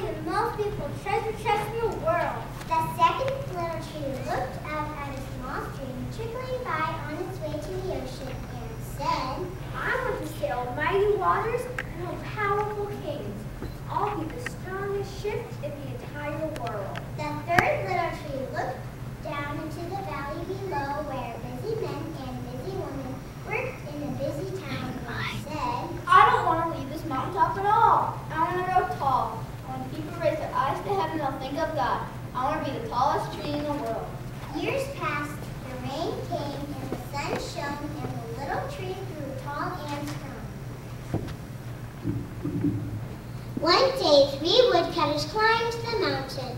the most beautiful treasure chest in the world. The second little tree looked out at a small stream trickling by on its way to the ocean and said, I want to sail mighty waters and hold powerful kings. I'll be the strongest ship in the entire world. The third little tree looked down into the valley below where busy men and busy women worked in a busy town and said, I don't want to leave this mountaintop at all. I want to grow tall. When people raise their eyes to heaven, they'll think of God. I want to be the tallest tree in the world. Years passed, the rain came, and the sun shone, and the little tree grew tall and strong. One day, 3 woodcutters climbed the mountain.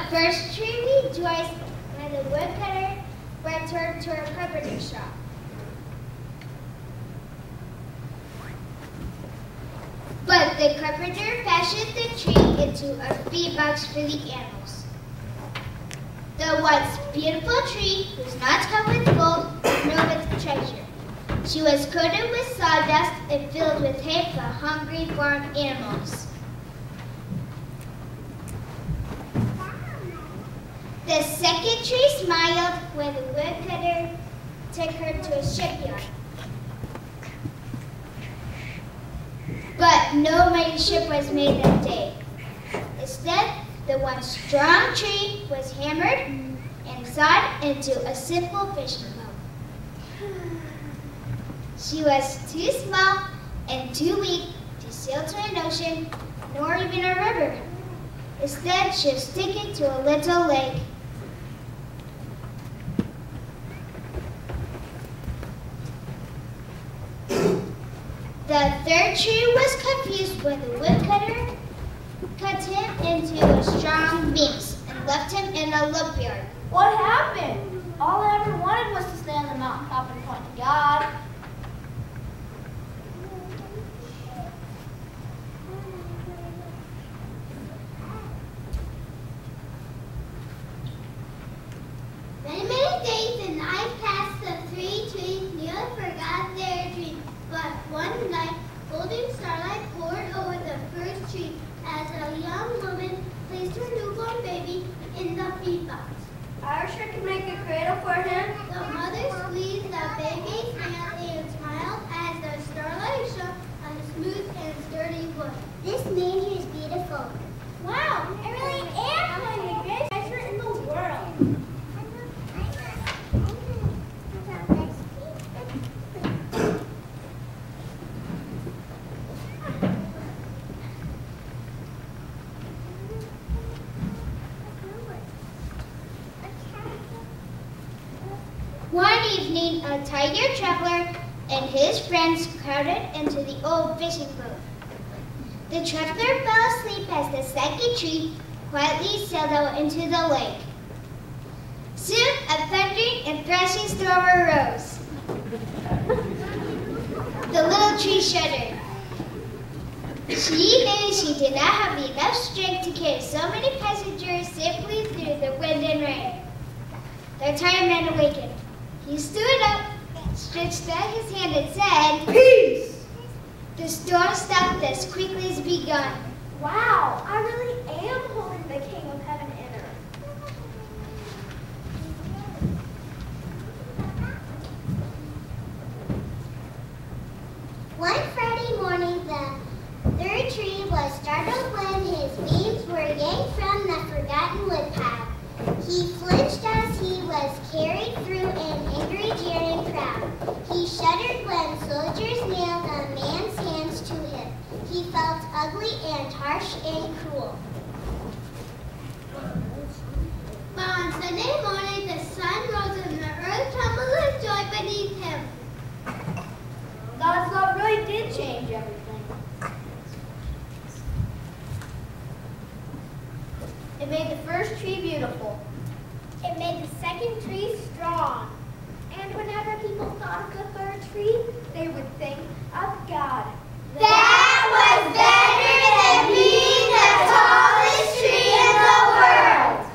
First tree rejoiced when the woodcutter returned to her carpenter's shop. But the carpenter fashioned the tree into a feed box for the animals. The once beautiful tree was not covered with gold nor with treasure. She was coated with sawdust and filled with hay for hungry farm animals. The second tree smiled when the woodcutter took her to a shipyard. But no mighty ship was made that day. Instead, the one strong tree was hammered and sawed into a simple fishing boat. She was too small and too weak to sail to an ocean, nor even a river. Instead, she was sticking to a little lake. The third tree was confused when the woodcutter cut him into a strong beams and left him in a lumberyard. What happened? All I ever wanted was to stay on the mountaintop and point to God. Many days and nights passed. The 3 trees nearly forgot their dream. But one night, golden starlight poured over the first tree as a young woman placed her newborn baby in the feed box. I wish I could make a cradle for him. The mother squeezed the baby's hand and smiled as the starlight shone on the smooth and sturdy wood. This manger is beautiful. Wow, I really am finding the greatest treasure in the world. One evening, a tired traveler and his friends crowded into the old fishing boat. The traveler fell asleep as the second tree quietly sailed out into the lake. Soon, a thundering and thrashing storm arose. The little tree shuddered. She knew she did not have enough strength to carry so many passengers safely through the wind and rain. The tired man awakened. He stood up, stretched out his hand, and said, Peace! The storm stopped as quickly as begun. Wow, I really am holding the King of Heaven in her. One Friday morning, the third tree was startled when his beams were yanked from the forgotten woodpile. He flinched as he was carried through an angry, jeering crowd. He shuddered when soldiers nailed a man's hands to him. He felt ugly and harsh and cruel. But on Sunday morning, the sun rose and the earth trembled with joy beneath him. God's love really did change everything. It made the first tree beautiful. It made the second tree strong. And whenever people thought of the third tree, they would think of God. That was better than being the tallest tree in the world.